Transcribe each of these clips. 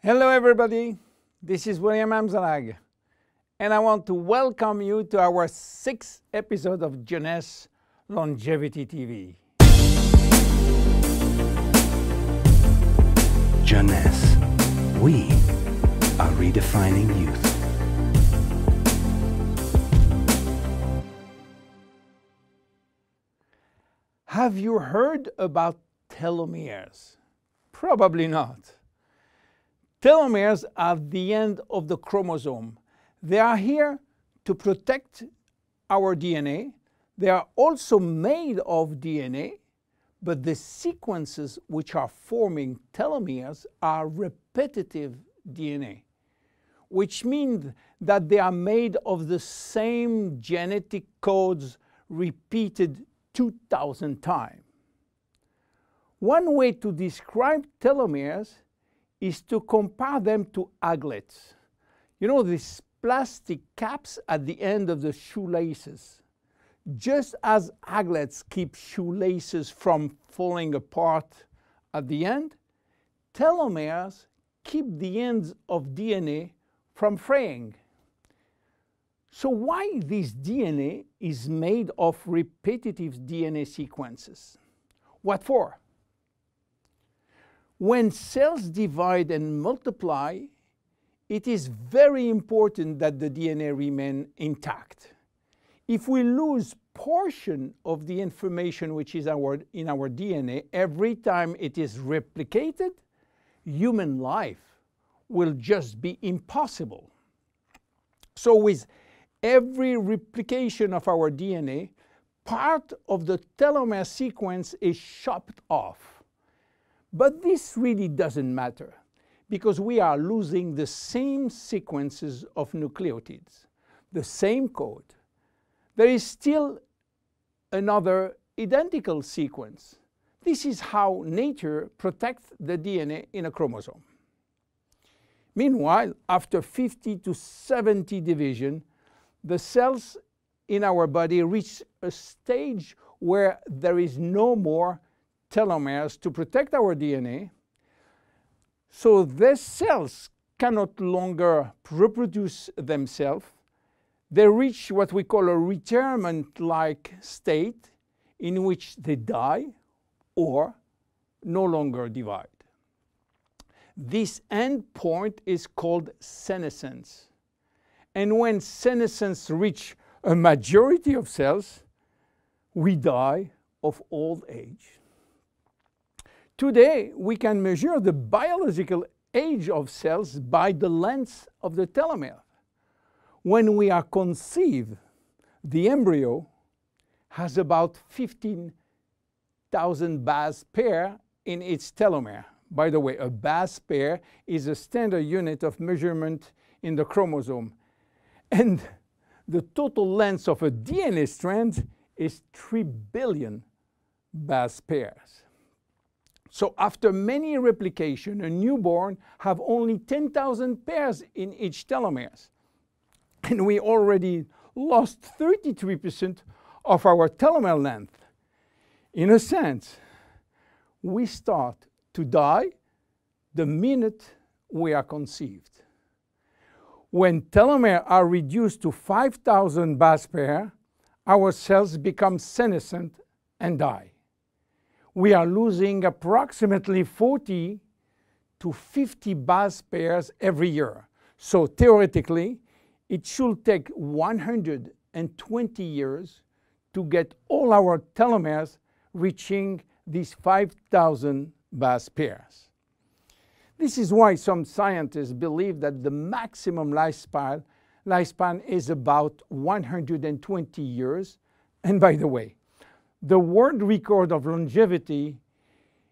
Hello everybody, this is William Amzalag, and I want to welcome you to our 6th episode of Jeunesse Longevity TV. Jeunesse, we are redefining youth. Have you heard about telomeres? Probably not. Telomeres are the end of the chromosome. They are here to protect our DNA. They are also made of DNA, but the sequences which are forming telomeres are repetitive DNA, which means that they are made of the same genetic codes repeated 2,000 times. One way to describe telomeres is to compare them to aglets. You know, these plastic caps at the end of the shoelaces. Just as aglets keep shoelaces from falling apart at the end, telomeres keep the ends of DNA from fraying. So why this DNA is made of repetitive DNA sequences? What for? When cells divide and multiply, it is very important that the DNA remain intact. If we lose portion of the information which is in our DNA every time it is replicated, human life will just be impossible. So with every replication of our DNA, part of the telomere sequence is chopped off. But this really doesn't matter, because we are losing the same sequences of nucleotides, the same code. There is still another identical sequence. This is how nature protects the DNA in a chromosome. Meanwhile, after 50 to 70 division, the cells in our body reach a stage where there is no more telomeres to protect our DNA. So these cells cannot longer reproduce themselves. They reach what we call a retirement-like state in which they die or no longer divide. This end point is called senescence. And when senescence reaches a majority of cells, we die of old age. Today, we can measure the biological age of cells by the length of the telomere. When we are conceived, the embryo has about 15,000 base pair in its telomere. By the way, a base pair is a standard unit of measurement in the chromosome. And the total length of a DNA strand is 3 billion base pairs. So after many replications, a newborn have only 10,000 pairs in each telomeres. And we already lost 33% of our telomere length. In a sense, we start to die the minute we are conceived. When telomeres are reduced to 5,000 base pairs, our cells become senescent and die. We are losing approximately 40 to 50 base pairs every year. So theoretically, it should take 120 years to get all our telomeres reaching these 5,000 base pairs. This is why some scientists believe that the maximum lifespan is about 120 years. And by the way, the world record of longevity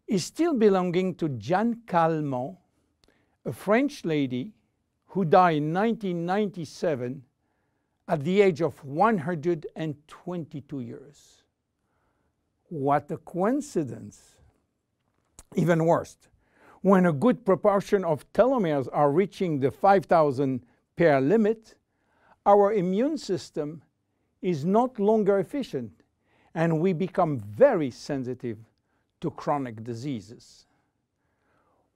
is still belonging to Jeanne Calment, a French lady who died in 1997 at the age of 122 years. What a coincidence! Even worse, when a good proportion of telomeres are reaching the 5,000 pair limit, our immune system is not longer efficient, and we become very sensitive to chronic diseases.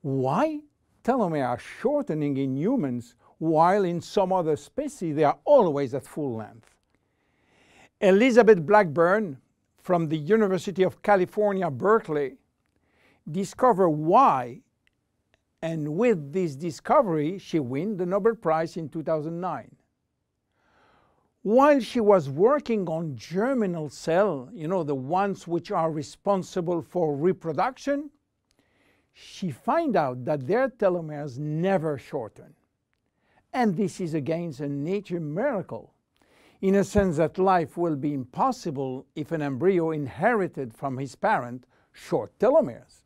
Why telomeres are shortening in humans, while in some other species they are always at full length. Elizabeth Blackburn from the University of California, Berkeley, discovered why, and with this discovery she won the Nobel Prize in 2009. While she was working on germinal cells, the ones which are responsible for reproduction, she found out that their telomeres never shorten. And this is again a nature miracle, in a sense that life will be impossible if an embryo inherited from his parent short telomeres.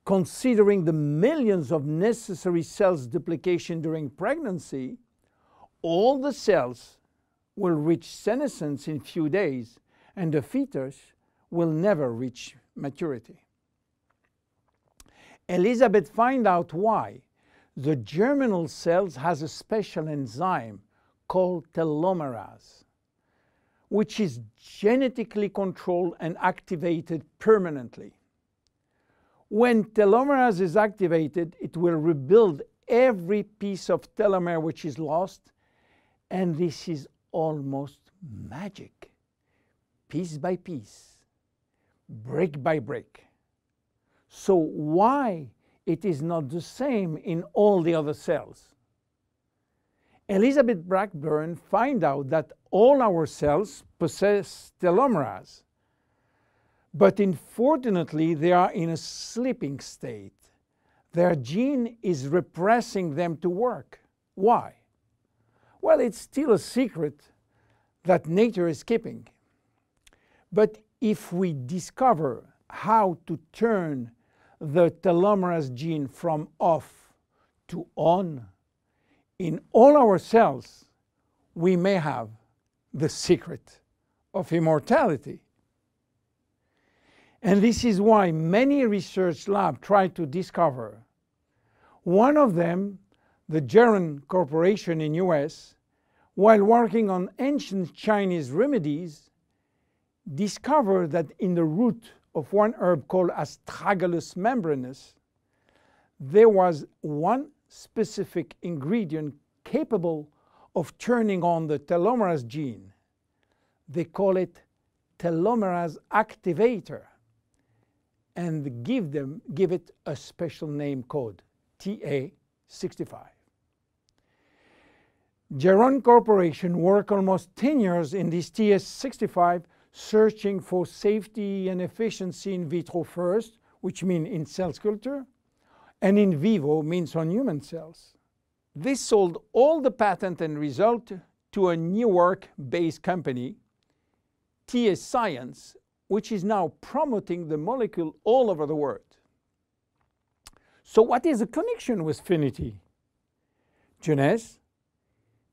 Considering the millions of necessary cells duplication during pregnancy, all the cells will reach senescence in few days, and the fetus will never reach maturity. Elizabeth found out why. The germinal cells has a special enzyme called telomerase, which is genetically controlled and activated permanently. When telomerase is activated, it will rebuild every piece of telomere which is lost, and this is almost magic. Piece by piece, brick by brick. So why it is not the same in all the other cells? Elizabeth Blackburn found out that all our cells possess telomerase, but unfortunately they are in a sleeping state. Their gene is repressing them to work. Why? Well, it's still a secret that nature is keeping. But if we discover how to turn the telomerase gene from off to on in all our cells, we may have the secret of immortality. And this is why many research labs try to discover. One of them, the Jeunesse Corporation in US, while working on ancient Chinese remedies, discovered that in the root of one herb called Astragalus membranus, there was one specific ingredient capable of turning on the telomerase gene. They call it telomerase activator, and give it a special name code, TA65. Jeunesse Corporation worked almost 10 years in this TA65, searching for safety and efficiency in vitro first, which means in cell culture, and in vivo means on human cells. They sold all the patent and result to a New York-based company, TA Science, which is now promoting the molecule all over the world. So what is the connection with Finiti? Jeunesse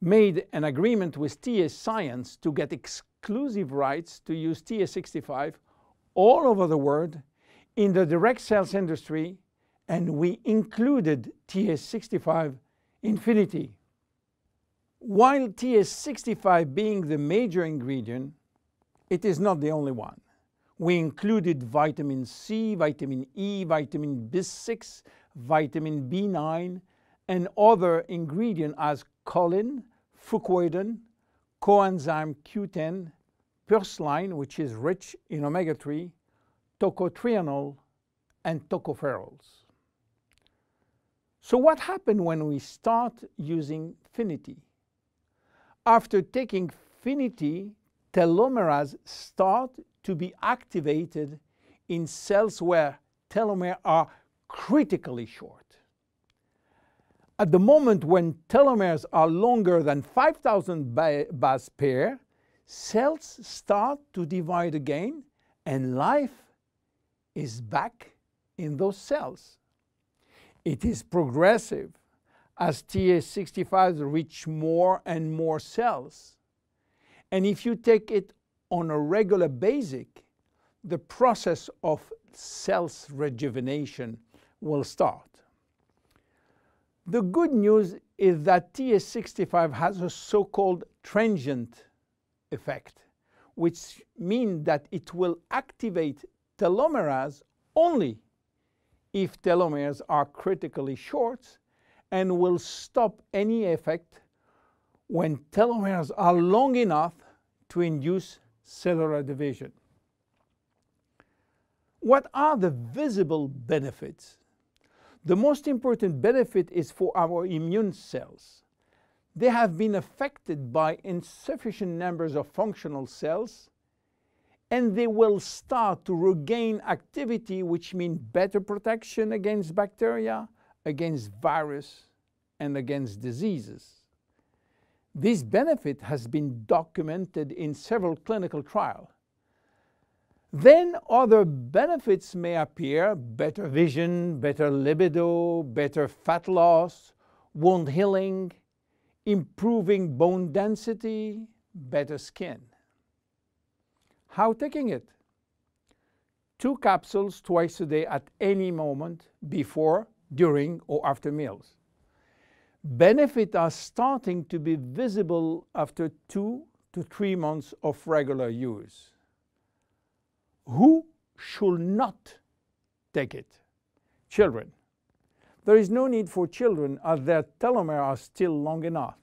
made an agreement with TA Science to get exclusive rights to use TA65 all over the world in the direct sales industry, and we included TA65 in Finiti. While TA65 being the major ingredient, it is not the only one. We included vitamin C, vitamin E, vitamin B6, vitamin B9, and other ingredients as choline, fucoidan, coenzyme Q10, purslane, which is rich in omega-3, tocotrienol, and tocopherols. So what happened when we start using Finiti? After taking Finiti, telomerase start to be activated in cells where telomeres are critically short. At the moment when telomeres are longer than 5,000 base pair, cells start to divide again, and life is back in those cells. It is progressive as TA65 reach more and more cells. And if you take it on a regular basis, the process of cells rejuvenation will start. The good news is that TA65 has a so-called transient effect, which means that it will activate telomerase only if telomeres are critically short and will stop any effect when telomeres are long enough to induce cellular division. What are the visible benefits? The most important benefit is for our immune cells. They have been affected by insufficient numbers of functional cells, and they will start to regain activity, which means better protection against bacteria, against virus, and against diseases. This benefit has been documented in several clinical trials. Then other benefits may appear: better vision, better libido, better fat loss, wound healing, improving bone density, better skin. How taking it? 2 capsules twice a day at any moment before, during, or after meals. Benefits are starting to be visible after 2 to 3 months of regular use. Who should not take it? Children. There is no need for children as their telomeres are still long enough.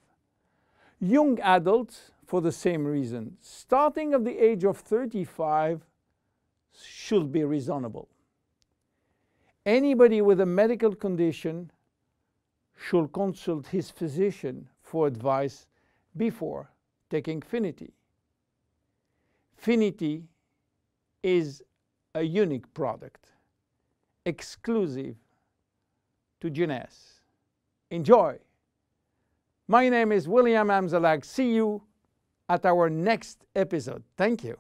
Young adults, for the same reason, starting at the age of 35, should be reasonable. Anybody with a medical condition should consult his physician for advice before taking Finiti. Finiti is a unique product, exclusive to Jeunesse. Enjoy! My name is William Amzalag. See you at our next episode. Thank you.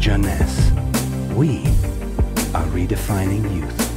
Jeunesse. We are redefining youth.